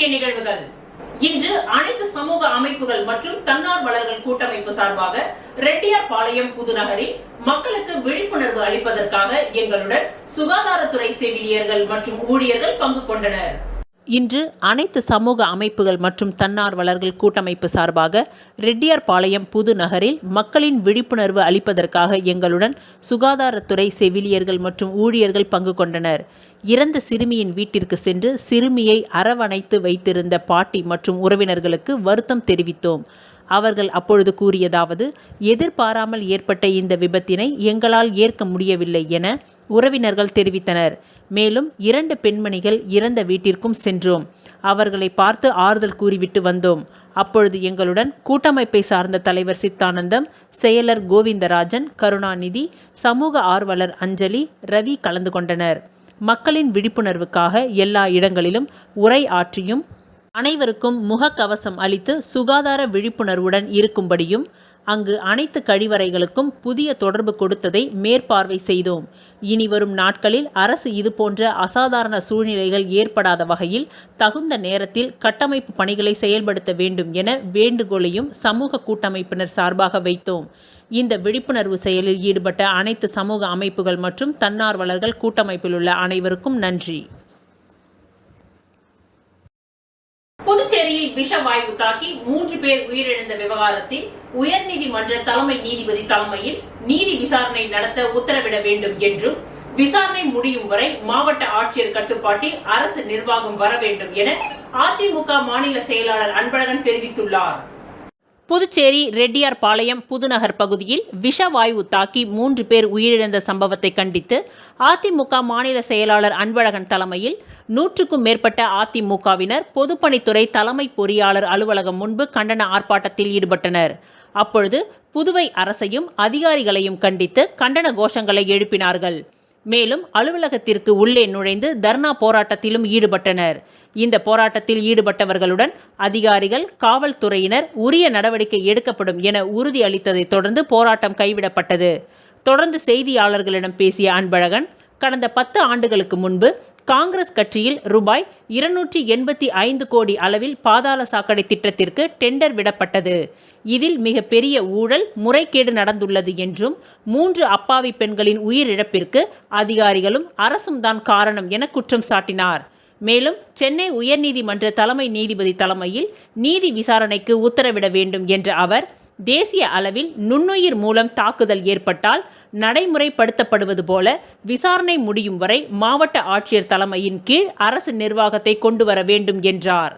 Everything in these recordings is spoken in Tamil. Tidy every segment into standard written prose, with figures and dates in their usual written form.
முக்கிய நிகழ்வுகள். இன்று அனைத்து சமூக அமைப்புகள் மற்றும் தன்னார்வலர்கள் கூட்டமைப்பு சார்பாக ரெட்டியார்பாளையம் புதுநகரில் மக்களுக்கு விழிப்புணர்வு அளிப்பதற்காக எங்களுடன் சுகாதாரத்துறை செவிலியர்கள் மற்றும் ஊழியர்கள் பங்கு கொண்டனர். இன்று அனைத்து சமூக அமைப்புகள் மற்றும் தன்னார்வலர்கள் கூட்டமைப்பு சார்பாக ரெட்டியார்பாளையம் புதுநகரில் மக்களின் விழிப்புணர்வு அளிப்பதற்காக எங்களுடன் சுகாதாரத்துறை செவிலியர்கள் மற்றும் ஊழியர்கள் பங்கு கொண்டனர். இறந்த சிறுமியின் வீட்டிற்கு சென்று சிறுமியை அரவணைத்து வைத்திருந்த பாட்டி மற்றும் உறவினர்களுக்கு வருத்தம் தெரிவித்தோம். அவர்கள் அப்பொழுது கூறியதாவது, எதிர்பாராமல் ஏற்பட்ட இந்த விபத்தினை எங்களால் ஏற்க முடியவில்லை என உறவினர்கள் தெரிவித்தனர். மேலும் 2 பெண்மணிகள் இறந்த வீட்டிற்கும் சென்றோம். அவர்களை பார்த்து ஆறுதல் கூறிவிட்டு வந்தோம். அப்பொழுது எங்களுடன் கூட்டமைப்பை சார்ந்த தலைவர் சித்தானந்தம், செயலர் கோவிந்தராஜன், கருணாநிதி, சமூக ஆர்வலர் அஞ்சலி, ரவி கலந்து கொண்டனர். மக்களின் விழிப்புணர்வுக்காக எல்லா இடங்களிலும் உரை ஆற்றியும் அனைவருக்கும் முகக்கவசம் அளித்து சுகாதார விழிப்புணர்வுடன் இருக்கும்படியும் அங்கு அனைத்து கழிவறைகளுக்கும் புதிய தொடர்பு கொடுத்ததை மேற்பார்வை செய்தோம். இனி வரும் நாட்களில் அரசு இதுபோன்ற அசாதாரண சூழ்நிலைகள் ஏற்படாத வகையில் தகுந்த நேரத்தில் கட்டமைப்பு பணிகளை செயல்படுத்த வேண்டும் என வேண்டுகோளையும் சமூக கூட்டமைப்பினர் சார்பாக வைத்தோம். இந்த விழிப்புணர்வு செயலில் ஈடுபட்ட அனைத்து சமூக அமைப்புகள் மற்றும் தன்னார்வலர்கள் கூட்டமைப்பில் உள்ள அனைவருக்கும் நன்றி. புதுச்சேரியில் விஷவாயு தாக்கி 3 பேர் உயிரிழந்த விவகாரத்தில் உயர்நீதிமன்ற தலைமை நீதிபதி தலைமையில் நீதி விசாரணை நடத்த உத்தரவிட வேண்டும் என்றும், விசாரணை முடியும் வரை மாவட்ட ஆட்சியர் கட்டுப்பாட்டில் அரசு நிர்வாகம் வர வேண்டும் என அதிமுக மாநில செயலாளர் அன்பழகன் தெரிவித்துள்ளார். புதுச்சேரி ரெட்டியார்பாளையம் புதுநகர் பகுதியில் விஷவாயு தாக்கி 3 பேர் உயிரிழந்த சம்பவத்தை கண்டித்து அதிமுக மாநில செயலாளர் அன்பழகன் தலைமையில் 100க்கும் மேற்பட்ட அதிமுகவினர் பொதுப்பணித்துறை தலைமை பொறியாளர் அலுவலகம் முன்பு கண்டன ஆர்ப்பாட்டத்தில் ஈடுபட்டனர். அப்பொழுது புதுவை அரசையும் அதிகாரிகளையும் கண்டித்து கண்டன கோஷங்களை எழுப்பினார்கள். மேலும் அலுவலகத்திற்கு உள்ளே நுழைந்து தர்ணா போராட்டத்திலும் ஈடுபட்டனர். இந்த போராட்டத்தில் ஈடுபட்டவர்களுடன் அதிகாரிகள், காவல்துறையினர் உரிய நடவடிக்கை எடுக்கப்படும் என உறுதி அளித்ததை தொடர்ந்து போராட்டம் கைவிடப்பட்டது. தொடர்ந்து செய்தியாளர்களிடம் பேசிய அன்பழகன், கடந்த 10 ஆண்டுகளுக்கு முன்பு காங்கிரஸ் கட்சியில் ரூபாய் 285 கோடி அளவில் பாதாள சாக்கடை திட்டத்திற்கு டெண்டர் விடப்பட்டது. இதில் மிகப்பெரிய ஊழல், முறைகேடு நடந்துள்ளது என்றும் 3 அப்பாவி பெண்களின் உயிரிழப்பிற்கு அதிகாரிகளும் அரசும் தான் காரணம் என குற்றம் சாட்டினார். மேலும் சென்னை உயர்நீதிமன்ற தலைமை நீதிபதி தலைமையில் நீதி விசாரணைக்கு உத்தரவிட வேண்டும் என்ற அவர், தேசிய அளவில் நுண்ணுயிர் மூலம் தாக்குதல் ஏற்பட்டால் நடைமுறைப்படுத்தப்படுவது போல விசாரணை முடியும் வரை மாவட்ட ஆட்சியர் தலைமையின் கீழ் அரசு நிர்வாகத்தை கொண்டு வர வேண்டும் என்றார்.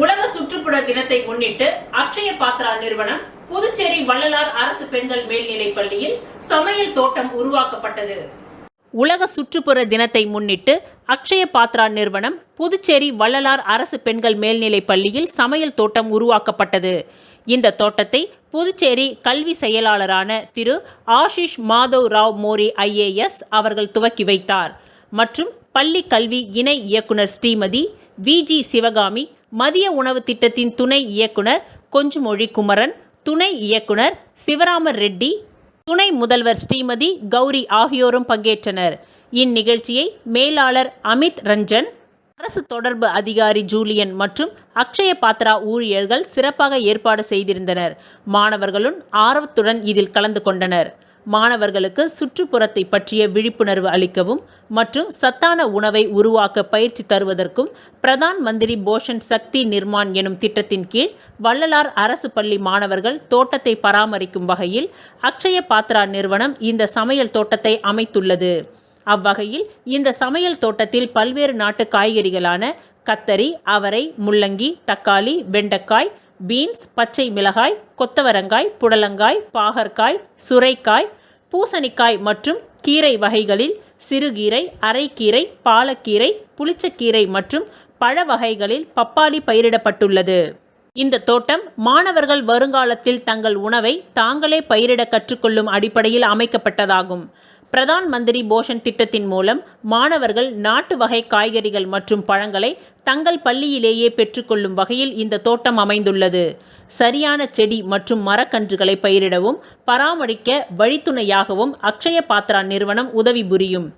உலக சுற்றுப்புற தினத்தை முன்னிட்டு அக்ஷய பாத்ரா நிறுவனம் புதுச்சேரி வள்ளலார் அரசு பெண்கள் மேல்நிலைப் பள்ளியில் சமையல் தோட்டம் உருவாக்கப்பட்டது. உலக சுற்றுப்புற தினத்தை முன்னிட்டு அக்ஷய பாத்ரா நிறுவனம் புதுச்சேரி வள்ளலார் அரசு பெண்கள் மேல்நிலைப் பள்ளியில் சமையல் தோட்டம் உருவாக்கப்பட்டது. இந்த தோட்டத்தை புதுச்சேரி கல்வி செயலாளரான திரு ஆஷிஷ் மாதவ் ராவ் மோரி IAS அவர்கள் துவக்கி வைத்தார். மற்றும் பள்ளி கல்வி இணை இயக்குனர் ஸ்ரீமதி VG சிவகாமி, மதிய உணவு திட்டத்தின் துணை இயக்குனர் கொஞ்சுமொழி குமரன், துணை இயக்குனர் சிவராமர் ரெட்டி, துணை முதல்வர் ஸ்ரீமதி கௌரி ஆகியோரும் பங்கேற்றனர். இந்நிகழ்ச்சியை மேலாளர் அமித் ரஞ்சன், அரசு தொடர்பு அதிகாரி ஜூலியன் மற்றும் அக்ஷய பாத்ரா ஊழியர்கள் சிறப்பாக ஏற்பாடு செய்திருந்தனர். மாணவர்களும் ஆர்வத்துடன் இதில் கலந்து கொண்டனர். மாணவர்களுக்கு சுற்றுப்புறத்தை பற்றிய விழிப்புணர்வு அளிக்கவும் மற்றும் சத்தான உணவை உருவாக்க பயிற்சி தருவதற்கும் பிரதான் மந்திரி போஷன் சக்தி நிர்மான் எனும் திட்டத்தின் கீழ் வள்ளலார் அரசு பள்ளி மாணவர்கள் தோட்டத்தை பராமரிக்கும் வகையில் அக்ஷய பாத்ரா நிறுவனம் இந்த சமையல் தோட்டத்தை அமைத்துள்ளது. அவ்வகையில் இந்த சமையல் தோட்டத்தில் பல்வேறு நாட்டு காய்கறிகளான கத்தரி, அவரை, முள்ளங்கி, தக்காளி, வெண்டைக்காய், பீன்ஸ், பச்சை மிளகாய், கொத்தவரங்காய், புடலங்காய், பாகற்காய், சுரைக்காய், பூசணிக்காய் மற்றும் கீரை வகைகளில் சிறுகீரை, அரைக்கீரை, பாலக்கீரை, புளிச்சக்கீரை மற்றும் பழ வகைகளில் பப்பாளி பயிரிடப்பட்டுள்ளது. இந்த தோட்டம் மாணவர்கள் வருங்காலத்தில் தங்கள் உணவை தாங்களே பயிரிட கற்றுக்கொள்ளும் அடிப்படையில் அமைக்கப்பட்டதாகும். பிரதான் மந்திரி போஷன் திட்டத்தின் மூலம் மாணவர்கள் நாட்டு வகை காய்கறிகள் மற்றும் பழங்களை தங்கள் பள்ளியிலேயே பெற்றுக்கொள்ளும் வகையில் இந்த தோட்டம் அமைந்துள்ளது. சரியான செடி மற்றும் மரக்கன்றுகளை பயிரிடவும் பராமரிக்க வழித்துணையாகவும் அக்ஷய பாத்ரா நிறுவனம் உதவி புரியும்.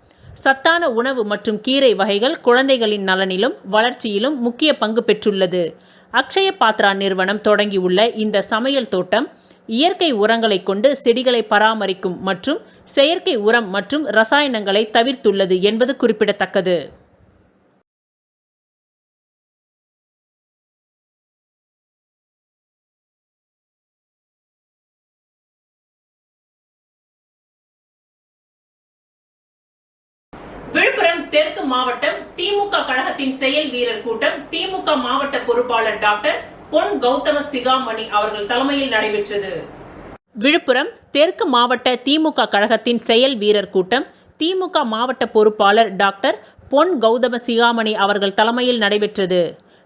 சத்தான உணவு மற்றும் கீரை வகைகள் குழந்தைகளின் நலனிலும் வளர்ச்சியிலும் முக்கிய பங்கு பெற்றுள்ளது. அக்ஷய பாத்ரா நிறுவனம் தொடங்கியுள்ள இந்த சமையல் தோட்டம் இயற்கை உரங்களை கொண்டு செடிகளை பராமரிக்கும் மற்றும் செயற்கை உரம் மற்றும் ரசாயனங்களை தவிர்த்துள்ளது என்பது குறிப்பிடத்தக்கது. விழுப்புரம் தெற்கு மாவட்டம் திமுக கழகத்தின் செயல் வீரர் கூட்டம் திமுக மாவட்ட பொறுப்பாளர் டாக்டர் பொன் கௌதம சிகாமணி அவர்கள் தலைமையில் நடைபெற்றது. விழுப்புரம் தெற்கு மாவட்ட திமுக கழகத்தின் செயல் வீரர் கூட்டம் திமுக மாவட்ட பொறுப்பாளர் டாக்டர் பொன் கௌதம சிகாமணி அவர்கள் தலைமையில் நடைபெற்றது.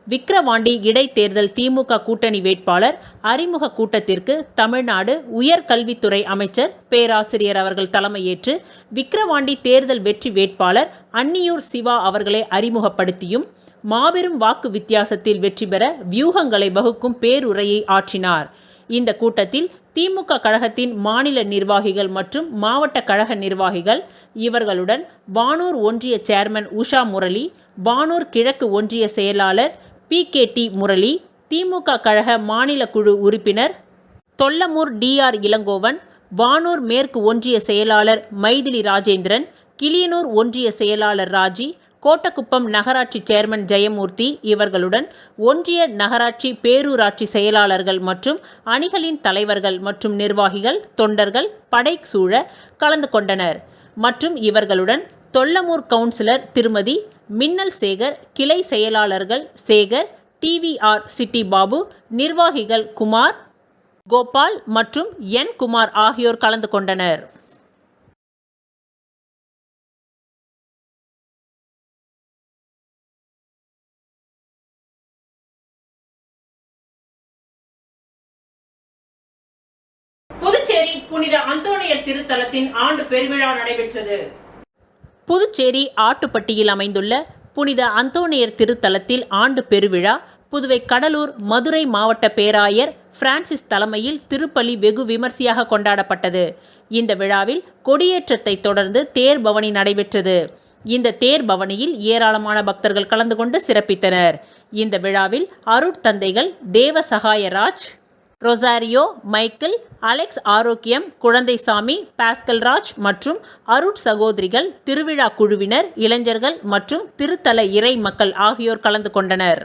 விக்கிரவாண்டி இடைத்தேர்தல் திமுக கூட்டணி வேட்பாளர் அறிமுக கூட்டத்திற்கு தமிழ்நாடு உயர்கல்வித்துறை அமைச்சர் பேராசிரியர் அவர்கள் தலைமையேற்று விக்கிரவாண்டி தேர்தல் வெற்றி வேட்பாளர் அன்னியூர் சிவா அவர்களை அறிமுகப்படுத்தியும் மாபெரும் வாக்கு வித்தியாசத்தில் வெற்றி பெற வியூகங்களை வகுக்கும் பேருரையை ஆற்றினார். இந்த கூட்டத்தில் திமுக கழகத்தின் மாநில நிர்வாகிகள் மற்றும் மாவட்ட கழக நிர்வாகிகள், இவர்களுடன் வானூர் ஒன்றிய சேர்மன் உஷா முரளி, வானூர் கிழக்கு ஒன்றிய செயலாளர் PKT முரளி, திமுக கழக மாநில குழு உறுப்பினர் தொல்லமூர் DR இளங்கோவன், வானூர் மேற்கு ஒன்றிய செயலாளர் மைதிலி ராஜேந்திரன், கிளியனூர் ஒன்றிய செயலாளர் ராஜி, கோட்டக்குப்பம் நகராட்சி சேர்மன் ஜெயமூர்த்தி, இவர்களுடன் ஒன்றிய நகராட்சி பேரூராட்சி செயலாளர்கள் மற்றும் அணிகளின் தலைவர்கள் மற்றும் நிர்வாகிகள், தொண்டர்கள் படை சூழ கலந்து கொண்டனர். மற்றும் இவர்களுடன் தொல்லமூர் கவுன்சிலர் திருமதி மின்னல் சேகர், கிளை செயலாளர்கள் சேகர், TVR சிட்டி பாபு, நிர்வாகிகள் குமார், கோபால் மற்றும் N குமார் ஆகியோர் கலந்து கொண்டனர். புதுச்சேரி புனித அந்தோணியர் திருத்தலத்தின் ஆண்டு பெருவிழா நடைபெற்றது. புதுச்சேரி ஆட்டுப்பட்டியில் அமைந்துள்ள புனித அந்தோணியர் திருத்தலத்தில் ஆண்டு பெருவிழா புதுவை கடலூர் மதுரை மாவட்ட பேராயர் பிரான்சிஸ் தலைமையில் திருப்பலி வெகு விமர்சையாக கொண்டாடப்பட்டது. இந்த விழாவில் கொடியேற்றத்தை தொடர்ந்து தேர் பவனி நடைபெற்றது. இந்த தேர் பவனியில் ஏராளமான பக்தர்கள் கலந்து கொண்டு சிறப்பித்தனர். இந்த விழாவில் அருட்தந்தைகள் தேவசகாயராஜ், ரொசாரியோ மைக்கேல், அலெக்ஸ் ஆரோக்கியம், குழந்தைசாமி, பாஸ்கல் ராஜ் மற்றும் அருட் சகோதரிகள், திருவிழா குழுவினர், இளைஞர்கள் மற்றும் திருத்தல இறை மக்கள் ஆகியோர் கலந்து கொண்டனர்.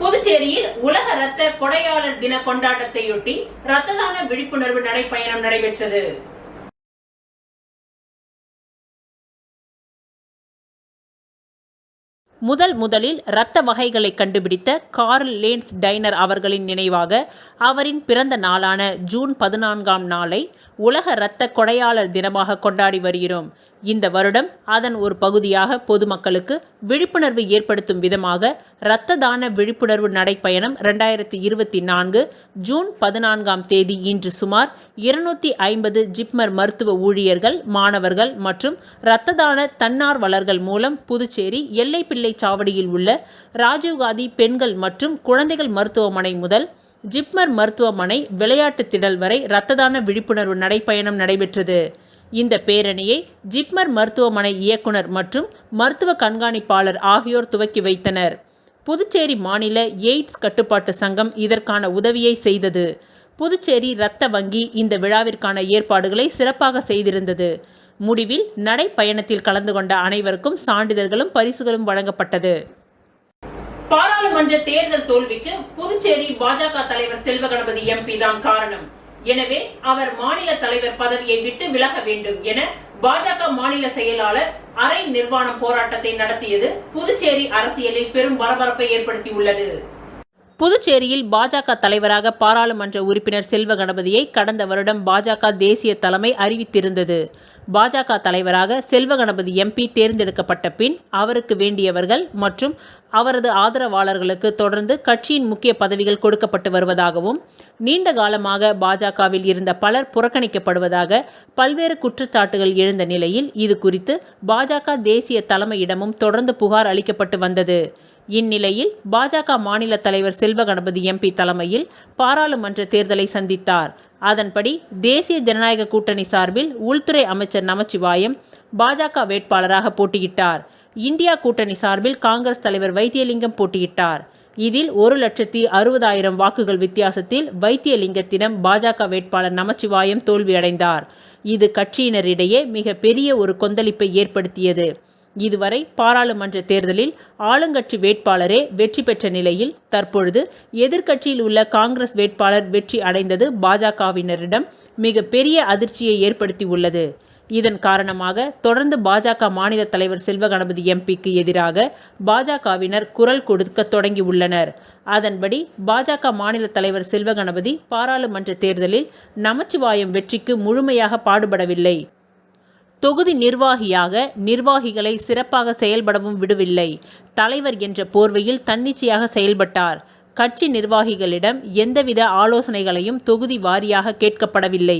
புதுச்சேரியில் உலக இரத்த கொடையாளர் தின கொண்டாட்டத்தையொட்டி இரத்த தான விழிப்புணர்வு நடைபயணம் நடைபெற்றது. முதலில் இரத்த வகைகளை கண்டுபிடித்த கார்ல் லேன்ஸ் டைனர் அவர்களின் நினைவாக அவரின் பிறந்த நாளான ஜூன் 14ஆம் நாளை உலக இரத்த கொடையாளர் தினமாக கொண்டாடி வருகிறோம். இந்த வருடம் அதன் ஒரு பகுதியாக பொதுமக்களுக்கு விழிப்புணர்வு ஏற்படுத்தும் விதமாக இரத்த தான விழிப்புணர்வு நடைப்பயணம் 2024 ஜூன் 14ஆம் தேதி இன்று சுமார் 250 ஜிப்மர் மருத்துவ ஊழியர்கள், மாணவர்கள் மற்றும் இரத்த தான தன்னார்வலர்கள் மூலம் புதுச்சேரி எல்லைப்பிள்ளை சாவடியில் உள்ள ராஜீவ்காந்தி பெண்கள் மற்றும் குழந்தைகள் மருத்துவமனை முதல் ஜிப்மர் மருத்துவமனை விளையாட்டு திடல் வரை இரத்த தான விழிப்புணர்வு நடைப்பயணம் நடைபெற்றது. இந்த பேரணியை ஜிப்மர் மருத்துவமனை இயக்குனர் மற்றும் மருத்துவ கண்காணிப்பாளர் ஆகியோர் துவக்கி வைத்தனர். புதுச்சேரி மாநில எய்ட்ஸ் கட்டுப்பாட்டு சங்கம் இதற்கான உதவியை செய்தது. புதுச்சேரி இரத்த வங்கி இந்த விழாவிற்கான ஏற்பாடுகளை சிறப்பாக செய்திருந்தது. முடிவில் நடைப்பயணத்தில் கலந்து கொண்ட அனைவருக்கும் சான்றிதழ்களும் பரிசுகளும் வழங்கப்பட்டது. பாராளுமன்ற தேர்தல் தோல்விக்கு புதுச்சேரி பாஜக தலைவர் செல்வகணபதி எம்பி தான் காரணம். எனவே அவர் மாநில தலைவர் பதவியை விட்டு விலக வேண்டும் என பாஜக மாநில செயலாளர் அரை நிர்வாணம் போராட்டத்தை நடத்தியது புதுச்சேரி அரசியலில் பெரும் பரபரப்பை ஏற்படுத்தியுள்ளது. புதுச்சேரியில் பாஜக தலைவராக பாராளுமன்ற உறுப்பினர் செல்வகணபதியை கடந்த வருடம் பாஜக தேசிய தலைமை அறிவித்திருந்தது. பாஜக தலைவராக செல்வகணபதி எம்பி தேர்ந்தெடுக்கப்பட்ட பின் அவருக்கு வேண்டியவர்கள் மற்றும் அவரது ஆதரவாளர்களுக்கு தொடர்ந்து கட்சியின் முக்கிய பதவிகள் கொடுக்கப்பட்டு வருவதாகவும், நீண்ட காலமாக பாஜகவில் இருந்த பலர் புறக்கணிக்கப்படுவதாக பல்வேறு குற்றச்சாட்டுகள் எழுந்த நிலையில் இது குறித்து பாஜக தேசிய தலைமையிடமும் தொடர்ந்து புகார் அளிக்கப்பட்டு வந்தது. இந்நிலையில் பாஜக மாநில தலைவர் செல்வகணபதி எம்பி தலைமையில் பாராளுமன்ற தேர்தலை சந்தித்தார். அதன்படி தேசிய ஜனநாயக கூட்டணி சார்பில் உள்துறை அமைச்சர் நமச்சிவாயம் பாஜக வேட்பாளராக போட்டியிட்டார். இந்தியா கூட்டணி சார்பில் காங்கிரஸ் தலைவர் வைத்தியலிங்கம் போட்டியிட்டார். இதில் 1,60,000 வாக்குகள் வித்தியாசத்தில் வைத்தியலிங்கத்திடம் பாஜக வேட்பாளர் நமச்சிவாயம் தோல்வியடைந்தார். இது கட்சியினரிடையே மிக பெரிய ஒரு கொந்தளிப்பை ஏற்படுத்தியது. இதுவரை பாராளுமன்ற தேர்தலில் ஆளுங்கட்சி வேட்பாளரே வெற்றி பெற்ற நிலையில் தற்பொழுது எதிர்க்கட்சியில் உள்ள காங்கிரஸ் வேட்பாளர் வெற்றி அடைந்தது பாஜகவினரிடம் மிக பெரிய அதிர்ச்சியை ஏற்படுத்தியுள்ளது. இதன் காரணமாக தொடர்ந்து பாஜக மாநில தலைவர் செல்வகணபதி எம்பிக்கு எதிராக பாஜகவினர் குரல் கொடுக்க தொடங்கியுள்ளனர். அதன்படி பாஜக மாநில தலைவர் செல்வகணபதி பாராளுமன்ற தேர்தலில் நமச்சிவாயம் வெற்றிக்கு முழுமையாக பாடுபடவில்லை. தொகுதி நிர்வாகியாக நிர்வாகிகளை சிறப்பாக செயல்படவும் விடவில்லை. தலைவர் என்ற போர்வையில் தன்னிச்சையாக செயல்பட்டார். கட்சி நிர்வாகிகளிடம் எந்தவித ஆலோசனைகளையும் தொகுதி வாரியாக கேட்கப்படவில்லை.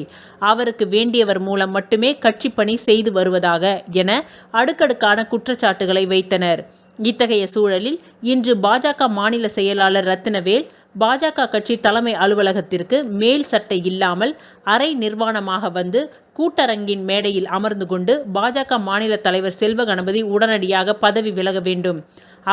அவருக்கு வேண்டியவர் மூலம் மட்டுமே கட்சி பணி செய்து வருவதாக என அடுக்கடுக்கான குற்றச்சாட்டுகளை வைத்தனர். இத்தகைய சூழலில் இன்று பாஜக மாநில செயலாளர் ரத்தினவேல் பாஜக கட்சி தலைமை அலுவலகத்திற்கு மேல் சட்டை இல்லாமல் அரை நிர்வாணமாக வந்து கூட்டரங்கின் மேடையில் அமர்ந்து கொண்டு பாஜக மாநில தலைவர் செல்வகணபதி உடனடியாக பதவி விலக வேண்டும்,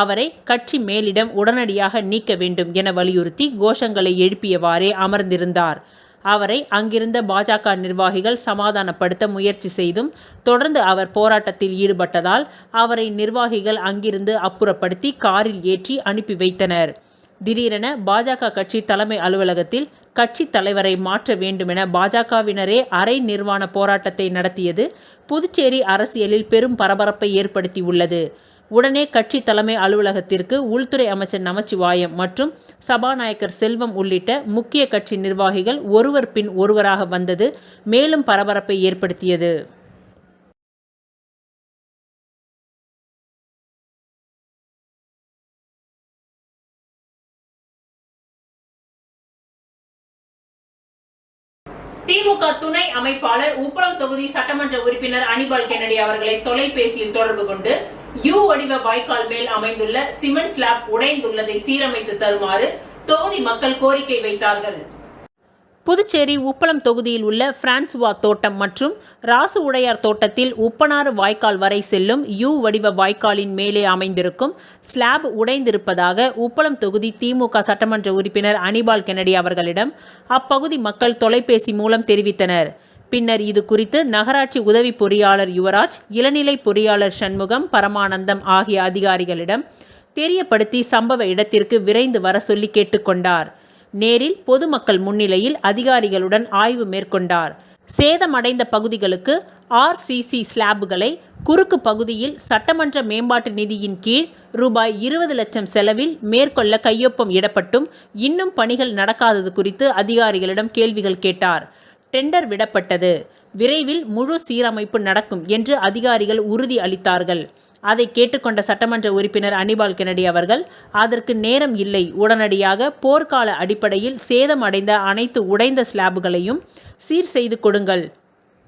அவரை கட்சி மேலிடம் உடனடியாக நீக்க வேண்டும் என வலியுறுத்தி கோஷங்களை எழுப்பியவாறே அமர்ந்திருந்தார். அவரை அங்கிருந்த பாஜக நிர்வாகிகள் சமாதானப்படுத்த முயற்சி செய்தும் தொடர்ந்து அவர் போராட்டத்தில் ஈடுபட்டதால் அவரை நிர்வாகிகள் அங்கிருந்து அப்புறப்படுத்தி காரில் ஏற்றி அனுப்பி வைத்தனர். திடீரென பாஜக கட்சி தலைமை அலுவலகத்தில் கட்சி தலைவரை மாற்ற வேண்டுமென பாஜகவினரே அரை நிர்வாண போராட்டத்தை நடத்தியது புதுச்சேரி அரசியலில் பெரும் பரபரப்பை ஏற்படுத்தியுள்ளது. உடனே கட்சி தலைமை அலுவலகத்திற்கு உள்துறை அமைச்சர் நமச்சிவாயம் மற்றும் சபாநாயகர் செல்வம் உள்ளிட்ட முக்கிய கட்சி நிர்வாகிகள் ஒருவர் பின் ஒருவராக வந்தது மேலும் பரபரப்பை ஏற்படுத்தியது. திமுக துணை அமைப்பாளர் உப்பளம் தொகுதி சட்டமன்ற உறுப்பினர் அனிபால் கென்னடி அவர்களை தொலைபேசியில் தொடர்பு கொண்டு யூ வடிவ வாய்க்கால் மேல் அமைந்துள்ள சிமெண்ட் ஸ்லாப் உடைந்துள்ளதை சீரமைத்து தருமாறு தொகுதி மக்கள் கோரிக்கை வைத்தார்கள். புதுச்சேரி உப்பளம் தொகுதியில் உள்ள பிரான்சுவா தோட்டம் மற்றும் ராசு உடையார் தோட்டத்தில் உப்பனாறு வாய்க்கால் வரை செல்லும் யூ வடிவ வாய்க்காலின் மேலே அமைந்திருக்கும் ஸ்லாப் உடைந்திருப்பதாக உப்பளம் தொகுதி திமுக சட்டமன்ற உறுப்பினர் அனிபால் கென்னடி அவர்களிடம் அப்பகுதி மக்கள் தொலைபேசி மூலம் தெரிவித்தனர். பின்னர் இது குறித்து நகராட்சி உதவி பொறியாளர் யுவராஜ், இளநிலை பொறியாளர் சண்முகம், பரமானந்தம் ஆகிய அதிகாரிகளிடம் தெரியப்படுத்தி சம்பவ இடத்திற்கு விரைந்து வர சொல்லி கேட்டுக்கொண்டார். நேரில் பொதுமக்கள் முன்னிலையில் அதிகாரிகளுடன் ஆய்வு மேற்கொண்டார். சேதமடைந்த பகுதிகளுக்கு RCC ஸ்லாபுகளை குறுக்கு பகுதியில் சட்டமன்ற மேம்பாட்டு நிதியின் கீழ் ரூபாய் 20 லட்சம் செலவில் மேற்கொள்ள கையொப்பம் இடப்பட்டும் இன்னும் பணிகள் நடக்காதது குறித்து அதிகாரிகளிடம் கேள்விகள் கேட்டார். டெண்டர் விடப்பட்டது, விரைவில் முழு சீரமைப்பு நடக்கும் என்று அதிகாரிகள் உறுதி அளித்தார்கள். அதை கேட்டுக்கொண்ட சட்டமன்ற உறுப்பினர் அனிபால் கென்னடி அவர்கள், அதற்கு நேரம் இல்லை, உடனடியாக போர்க்கால அடிப்படையில் சேதமடைந்த அனைத்து உடைந்த ஸ்லாபுகளையும் சீர் செய்து கொடுங்கள்,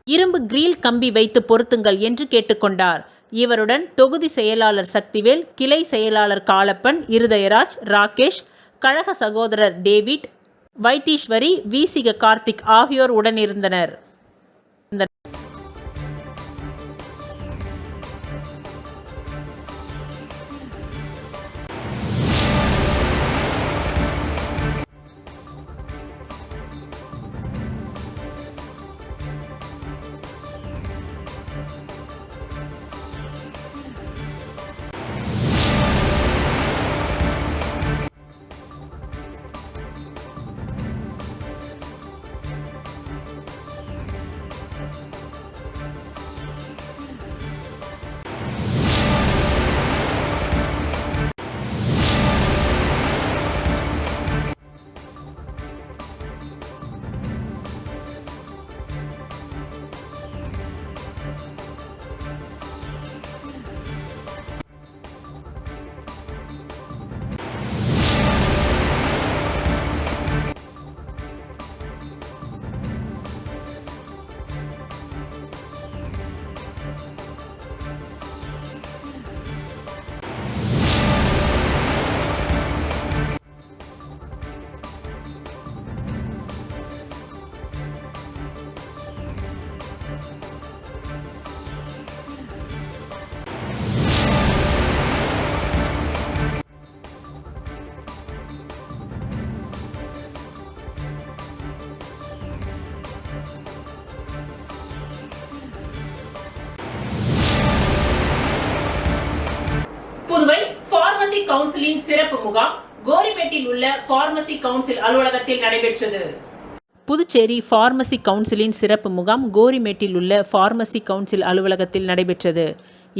இரும்பு கிரில் கம்பி வைத்து பொருத்துங்கள் என்று கேட்டுக்கொண்டார். இவருடன் தொகுதி செயலாளர் சக்திவேல், கிளை செயலாளர் காலப்பன், இருதயராஜ், ராகேஷ், கழக சகோதரர் டேவிட், வைத்தீஸ்வரி, வீசிக கார்த்திக் ஆகியோர் உடனிருந்தனர். கவுன்சிலின் சிறப்பு முகாம் கோரிமேட்டில் உள்ள பார்மசி கவுன்சில் அலுவலகத்தில் நடைபெற்றது. புதுச்சேரி பார்மசி கவுன்சிலின் சிறப்பு முகாம் கோரிமேட்டில் உள்ள பார்மசி கவுன்சில் அலுவலகத்தில் நடைபெற்றது.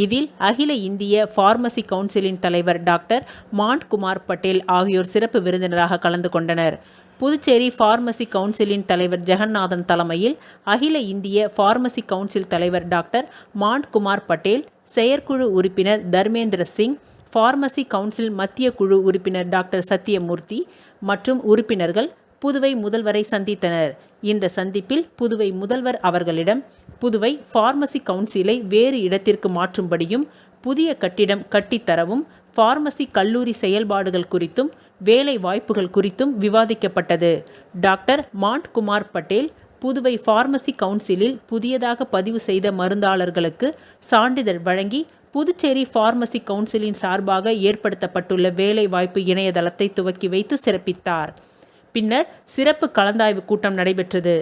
இதில் அகில இந்திய பார்மசி கவுன்சிலின் தலைவர் டாக்டர் மாண்ட்குமார் பட்டேல் ஆகியோர் சிறப்பு விருந்தினராக கலந்து கொண்டனர். புதுச்சேரி பார்மசி கவுன்சிலின் தலைவர் ஜெகநாதன் தலைமையில் அகில இந்திய பார்மசி கவுன்சில் தலைவர் டாக்டர் மாண்ட்குமார் பட்டேல், செயற்குழு உறுப்பினர் தர்மேந்திர சிங், பார்மசி கவுன்சில் மத்திய குழு உறுப்பினர் டாக்டர் சத்தியமூர்த்தி மற்றும் உறுப்பினர்கள் புதுவை முதல்வரை சந்தித்தனர். இந்த சந்திப்பில் புதுவை முதல்வர் அவர்களிடம் புதுவை பார்மசி கவுன்சிலை வேறு இடத்திற்கு மாற்றும்படியும், புதிய கட்டிடம் கட்டித்தரவும், பார்மசி கல்லூரி செயல்பாடுகள் குறித்தும், வேலை வாய்ப்புகள் குறித்தும் விவாதிக்கப்பட்டது. டாக்டர் மாண்ட்குமார் பட்டேல் புதுவை பார்மசி கவுன்சிலில் புதியதாக பதிவு செய்த மருந்தாளர்களுக்கு சான்றிதழ் வழங்கி புதுச்சேரி பார்மசி கவுன்சிலின் சார்பாக ஏற்படுத்தப்பட்டுள்ள வேலை வாய்ப்பு இணையதளத்தை துவக்கி வைத்து சிறப்பித்தார். பின்னர் சிறப்பு கலந்தாய்வு கூட்டம் நடைபெற்றது.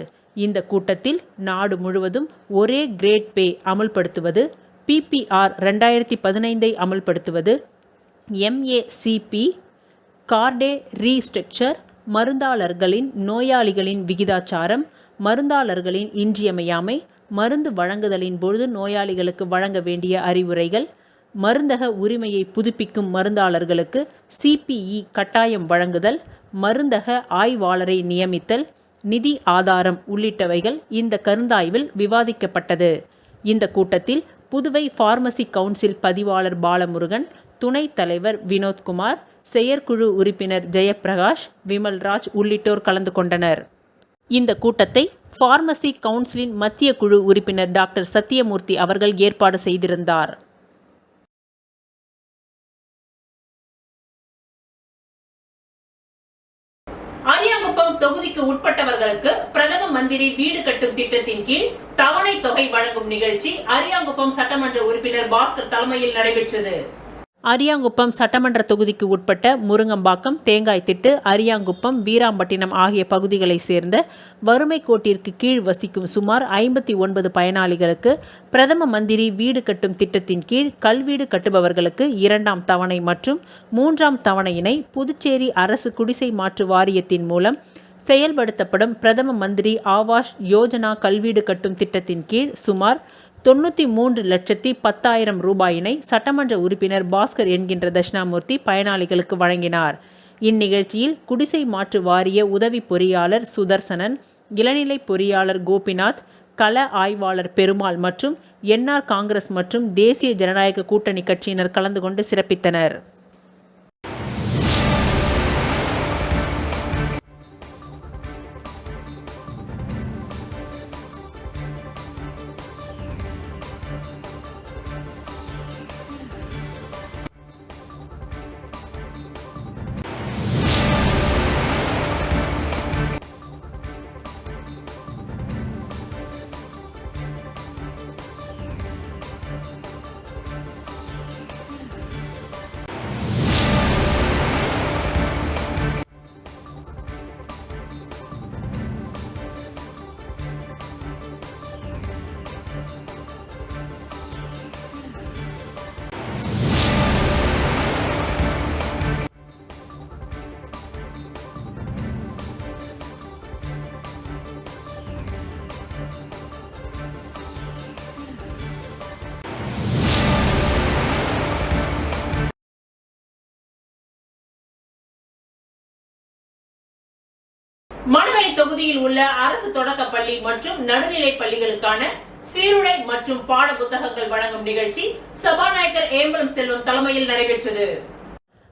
இந்த கூட்டத்தில் நாடு முழுவதும் ஒரே கிரேட் பே அமல்படுத்துவது, PPR 2015 அமல்படுத்துவது, MACP, கார்டே ரீஸ்ட்ரக்சர், மருந்தாளர்களின் நோயாளிகளின் விகிதாச்சாரம், மருந்தாளர்களின் இன்றியமையாமை, மருந்து வழங்குதலின் பொழுது நோயாளிகளுக்கு வழங்க வேண்டிய அறிவுரைகள், மருந்தக உரிமையை புதுப்பிக்கும் மருந்தாளர்களுக்கு CPE கட்டாயம் வழங்குதல், மருந்தக ஆய்வாளரை நியமித்தல், நிதி ஆதாரம் உள்ளிட்டவைகள் இந்த கருந்தாய்வில் விவாதிக்கப்பட்டது. இந்த கூட்டத்தில் புதுவை பார்மசி கவுன்சில் பதிவாளர் பாலமுருகன், துணைத் தலைவர் வினோத்குமார், செயற்குழு உறுப்பினர் ஜெயப்பிரகாஷ், விமல்ராஜ் உள்ளிட்டோர் கலந்து கொண்டனர். இந்த கூட்டத்தை பார்மசி கவுன்சிலின் மத்திய குழு உறுப்பினர் டாக்டர் சத்தியமூர்த்தி அவர்கள் ஏற்பாடு செய்திருந்தார். அரியாங்குப்பம் தொகுதிக்கு உட்பட்டவர்களுக்கு பிரதம மந்திரி வீடு கட்டும் திட்டத்தின் கீழ் தவணை தொகை வழங்கும் நிகழ்ச்சி அரியாங்குப்பம் சட்டமன்ற உறுப்பினர் பாஸ்கர் தலைமையில் நடைபெற்றது. அரியாங்குப்பம் சட்டமன்ற தொகுதிக்கு உட்பட்ட முருங்கம்பாக்கம், தேங்காய்த்திட்டு, அரியாங்குப்பம், வீராம்பட்டினம் ஆகிய பகுதிகளைச் சேர்ந்த வறுமை கோட்டிற்கு கீழ் வசிக்கும் சுமார் 59 பயனாளிகளுக்கு பிரதம மந்திரி வீடு கட்டும் திட்டத்தின் கீழ் கல்வீடு கட்டுபவர்களுக்கு 2ஆம் தவணை மற்றும் 3ஆம் தவணையினை புதுச்சேரி அரசு குடிசை மாற்று வாரியத்தின் மூலம் செயல்படுத்தப்படும் பிரதம மந்திரி ஆவாஸ் யோஜனா கல்வீடு கட்டும் திட்டத்தின் கீழ் சுமார் 93,10,000 ரூபாயினை சட்டமன்ற உறுப்பினர் பாஸ்கர் என்கின்ற தட்சிணாமூர்த்தி பயனாளிகளுக்கு வழங்கினார். இந்நிகழ்ச்சியில் குடிசை மாற்று வாரிய உதவி பொறியாளர் சுதர்சனன், இளநிலை பொறியாளர் கோபிநாத், கள ஆய்வாளர் பெருமாள் மற்றும் NR காங்கிரஸ் மற்றும் தேசிய ஜனநாயக கூட்டணி கட்சியினர் கலந்து கொண்டு சிறப்பித்தனர். மணவெளி தொகுதியில் உள்ள அரசு தொடக்க பள்ளி மற்றும் நடுநிலை பள்ளிகளுக்கான சீருடை மற்றும் பாட புத்தகங்கள் வழங்கும் நிகழ்ச்சி சபாநாயகர் ஏம்பலம் செல்வம் தலைமையில் நடைபெற்றது.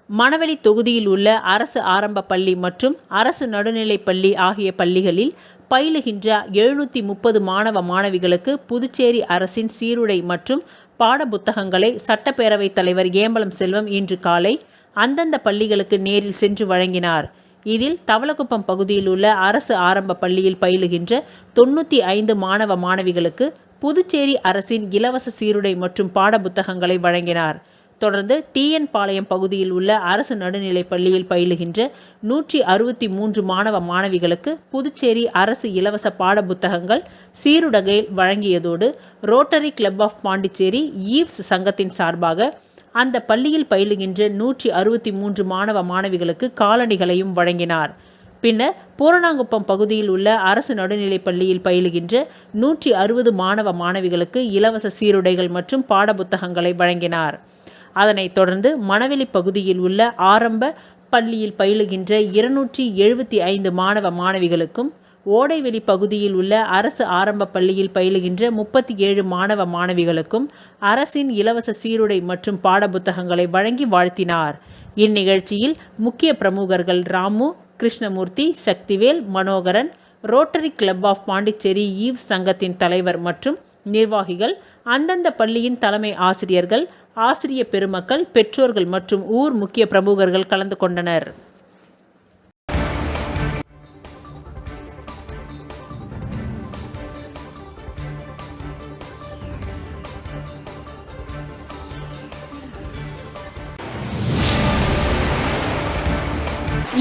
மணவெளி தொகுதியில் உள்ள அரசு ஆரம்ப பள்ளி மற்றும் அரசு நடுநிலை பள்ளி ஆகிய பள்ளிகளில் பயிலுகின்ற 730 மாணவ மாணவிகளுக்கு புதுச்சேரி அரசின் சீருடை மற்றும் பாட புத்தகங்களை சட்டப்பேரவைத் தலைவர் ஏம்பலம் செல்வம் இன்று காலை அந்தந்த பள்ளிகளுக்கு நேரில் சென்று வழங்கினார். இதில் தவளக்குப்பம் பகுதியில் உள்ள அரசு ஆரம்ப பள்ளியில் பயிலுகின்ற 95 மாணவ மாணவிகளுக்கு புதுச்சேரி அரசின் இலவச சீருடை மற்றும் பாட புத்தகங்களை வழங்கினார். தொடர்ந்து TN பாளையம் பகுதியில் உள்ள அரசு நடுநிலை பள்ளியில் பயிலுகின்ற 163 மாணவ மாணவிகளுக்கு புதுச்சேரி அரசு இலவச பாட புத்தகங்கள் சீருடைகள் வழங்கியதோடு Rotary Club of Pondicherry Eves சங்கத்தின் சார்பாக அந்த பள்ளியில் பயிலுகின்ற 163 மாணவ மாணவிகளுக்கு காலணிகளையும் வழங்கினார். பின்னர் பூரணாங்குப்பம் பகுதியில் உள்ள அரசு நடுநிலைப் பள்ளியில் பயிலுகின்ற 160 மாணவ மாணவிகளுக்கு இலவச சீருடைகள் மற்றும் பாடப்புத்தகங்களை வழங்கினார். அதனைத் தொடர்ந்து மணவெளி பகுதியில் உள்ள ஆரம்ப பள்ளியில் பயிலுகின்ற 275 மாணவ மாணவிகளுக்கும், ஓடைவெளி பகுதியில் உள்ள அரசு ஆரம்ப பள்ளியில் பயிலுகின்ற 37 மாணவ மாணவிகளுக்கும் அரசின் இலவச சீருடை மற்றும் பாடப்புத்தகங்களை வழங்கி வாழ்த்தினார். இந்நிகழ்ச்சியில் முக்கிய பிரமுகர்கள் Ramu, Krishnamoorthy, Sakthivel, Manoharan, Rotary Club of Pondicherry ஈவ் சங்கத்தின் தலைவர் மற்றும் நிர்வாகிகள், அந்தந்த பள்ளியின் தலைமை ஆசிரியர்கள், ஆசிரிய பெருமக்கள், பெற்றோர்கள் மற்றும் ஊர் முக்கிய பிரமுகர்கள் கலந்து கொண்டனர்.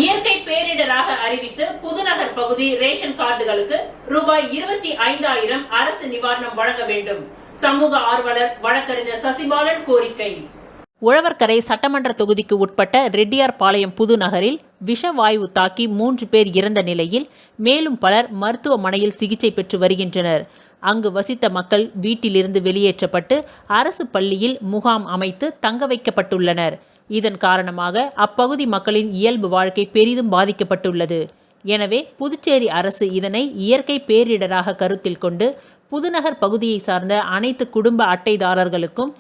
இயற்கை பேரிடராக அறிவித்து புதுநகர் பகுதி ரேஷன் கார்டுகளுக்கு ரூபாய் 25,000 அரசு நிவாரணம் வழங்க வேண்டும். சமூக ஆர்வலர் வழக்கறிஞர் சசிபாலன் கோரிக்கை. உழவர்கரை சட்டமன்ற தொகுதிக்கு உட்பட்ட ரெட்டியார்பாளையம் புதுநகரில் விஷவாயு தாக்கி 3 பேர் இறந்த நிலையில் மேலும் பலர் மருத்துவமனையில் சிகிச்சை பெற்று வருகின்றனர். அங்கு வசித்த மக்கள் வீட்டிலிருந்து வெளியேற்றப்பட்டு அரசு பள்ளியில் முகாம் அமைத்து தங்க வைக்கப்பட்டுள்ளனர். இதன் காரணமாக அப்பகுதி மக்களின் இயல்பு வாழ்க்கை பெரிதும் பாதிக்கப்பட்டுள்ளது. எனவே புதுச்சேரி அரசு இதனை இயற்கை பேரிடராக கருத்தில் கொண்டு புதுநகர் பகுதியை சார்ந்த அனைத்து குடும்ப அட்டைதாரர்களுக்கும்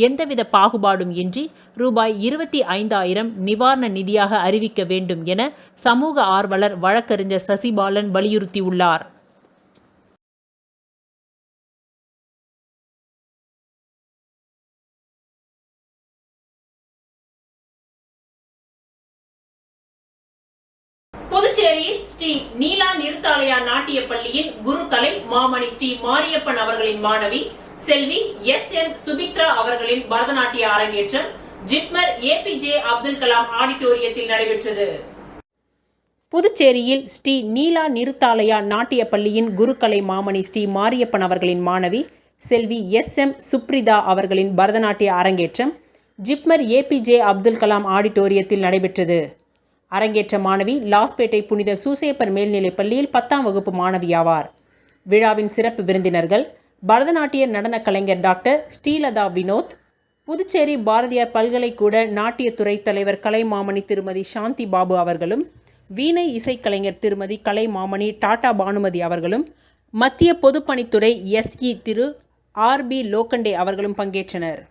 எந்தவித பாகுபாடும் இன்றி ரூபாய் 25,000 நிவாரண நிதியாக அறிவிக்க வேண்டும் என சமூக ஆர்வலர் வழக்கறிஞர் சசிபாலன் வலியுறுத்தியுள்ளார். புதுச்சேரியில் ஸ்ரீ நீலா நிறுத்தாலயா நாட்டிய பள்ளியின் குருக்கலை மாமணி ஸ்ரீ மாரியப்பன் அவர்களின் மாணவி செல்வி SM சுபித்ரா அவர்களின் பரதநாட்டிய அரங்கேற்றம் ஜிப்மர் APJ அப்துல் கலாம் ஆடிட்டோரியத்தில் நடைபெற்றது. புதுச்சேரியில் ஸ்ரீ நீலா நிறுத்தாலயா நாட்டிய பள்ளியின் குருக்கலை மாமணி ஸ்ரீ மாரியப்பன் அவர்களின் மாணவி செல்வி SM சுப்ரிதா அவர்களின் பரதநாட்டிய அரங்கேற்றம் ஜிப்மர் APJ அப்துல் கலாம் ஆடிட்டோரியத்தில் நடைபெற்றது. அரங்கேற்ற மாணவி லாஸ்பேட்டை புனித சூசையப்பர் மேல்நிலைப் பள்ளியில் 10ஆம் வகுப்பு மாணவியாவார். விழாவின் சிறப்பு விருந்தினர்கள் பரதநாட்டிய நடன கலைஞர் டாக்டர் ஸ்ரீலதா வினோத், புதுச்சேரி பாரதியார் பல்கலைக்கூட நாட்டியத்துறை தலைவர் கலைமாமணி திருமதி சாந்தி பாபு அவர்களும், வீணை இசைக்கலைஞர் திருமதி கலைமாமணி டாடா பானுமதி அவர்களும், மத்திய பொதுப்பணித்துறை SE திரு RB லோக்கண்டே அவர்களும் பங்கேற்றனர்.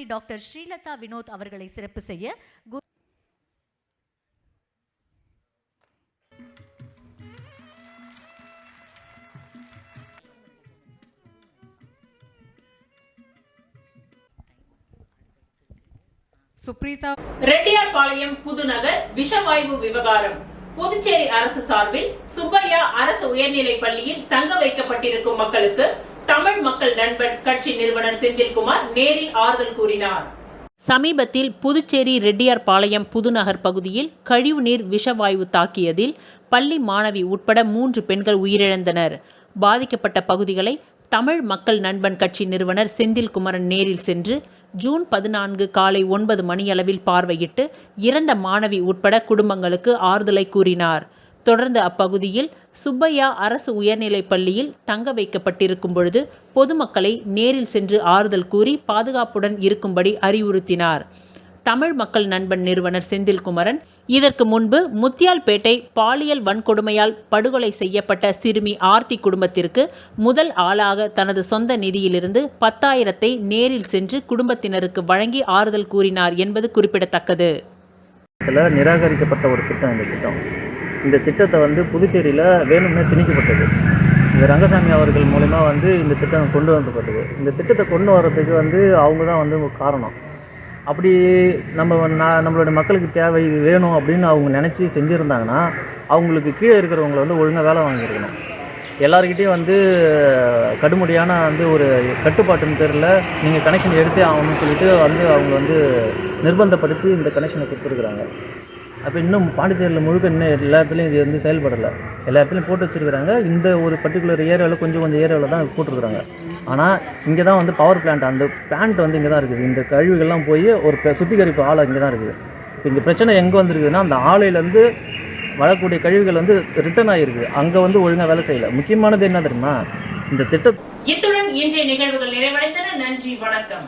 டாக்டர் ஸ்ரீலதா வினோத் அவர்களை சிறப்பு செய்ய சுப்ரீதா. ரெட்டியார்பாளையம் புதுநகர் விஷவாயு விவகாரம். புதுச்சேரி அரசு சார்பில் சுப்பையா அரசு உயர்நிலைப் பள்ளியில் தங்க வைக்கப்பட்டிருக்கும் மக்களுக்கு தமிழ் மக்கள் நண்பன் கட்சி நிறுவனர் செந்தில்குமார் நேரில் ஆறுதல் கூறினார். சமீபத்தில் புதுச்சேரி ரெட்டியார்பாளையம் புதுநகர் பகுதியில் கழிவுநீர் விஷவாயு தாக்கியதில் பள்ளி மாணவி உட்பட 3 பெண்கள் உயிரிழந்தனர். பாதிக்கப்பட்ட பகுதிகளை தமிழ் மக்கள் நண்பன் கட்சி நிறுவனர் செந்தில்குமரன் நேரில் சென்று ஜூன் 14 காலை 9 மணியளவில் பார்வையிட்டு இறந்த மாணவி உட்பட குடும்பங்களுக்கு ஆறுதலை கூறினார். தொடர்ந்து அப்பகுதியில் சுப்பையா அரசு உயர்நிலைப் பள்ளியில் தங்க வைக்கப்பட்டிருக்கும் பொழுது பொதுமக்களை நேரில் சென்று ஆறுதல் கூறி பாதுகாப்புடன் இருக்கும்படி அறிவுறுத்தினார். தமிழ் மக்கள் நண்பன் நிறுவனர் செந்தில்குமரன் இதற்கு முன்பு முத்தியால்பேட்டை பாலியல் வன்கொடுமையால் படுகொலை செய்யப்பட்ட சிறுமி ஆர்த்தி குடும்பத்திற்கு முதல் ஆளாக தனது சொந்த நிதியிலிருந்து 10,000 நேரில் சென்று குடும்பத்தினருக்கு வழங்கி ஆறுதல் கூறினார் என்பது குறிப்பிடத்தக்கது. நிராகரிக்கப்பட்ட ஒரு திட்டம் இந்த திட்டம் இந்த திட்டத்தை வந்து புதுச்சேரியில் வேணும்னே திணிக்கப்பட்டது. இந்த ரங்கசாமி அவர்கள் மூலிமா வந்து இந்த திட்டம் கொண்டு வந்துப்பட்டது. இந்த திட்டத்தை கொண்டு வர்றதுக்கு வந்து அவங்க தான் வந்து காரணம். அப்படி நம்மளுடைய மக்களுக்கு தேவை வேணும் அப்படின்னு அவங்க நினச்சி செஞ்சுருந்தாங்கன்னா அவங்களுக்கு கீழே இருக்கிறவங்களை வந்து ஒழுங்காக வேலை வாங்கியிருக்கணும். எல்லாருக்கிட்டையும் வந்து கடுமுடியான வந்து ஒரு கட்டுப்பாட்டுன்னு தெரியல, நீங்கள் கனெக்ஷன் எடுத்தே ஆகணும்னு சொல்லிட்டு வந்து அவங்க வந்து நிர்பந்தப்படுத்தி இந்த கனெக்ஷனை கொடுத்துருக்குறாங்க. அப்போ இன்னும் பாண்டிச்சேரியில் முழுக்க இன்னும் எல்லா இடத்துலையும் இது வந்து செயல்படலை. எல்லா இடத்துலையும் போட்டு வச்சுருக்கிறாங்க. இந்த ஒரு பர்டிகுலர் ஏரியாவில் கொஞ்சம் ஏரியாவில் தான் போட்டிருக்கிறாங்க. ஆனால் இங்கே தான் வந்து பவர் பிளான்ட், அந்த பிளான்ட் வந்து இங்கே தான் இருக்குது. இந்த கழிவுகள்லாம் போய் ஒரு சுத்திகரிப்பு ஆலை இங்கே தான் இருக்குது. இப்போ இங்கே பிரச்சனை எங்கே வந்துருக்குதுன்னா, அந்த ஆலையிலேருந்து வரக்கூடிய கழிவுகள் வந்து ரிட்டர்ன் ஆகிருக்கு. அங்கே வந்து ஒழுங்காக வேலை செய்யலை. முக்கியமானது என்ன தெரியுமா, இந்த திட்டம். இத்துடன் இன்றைய நிகழ்வுகள் நிறைவடைந்தன. நன்றி, வணக்கம்.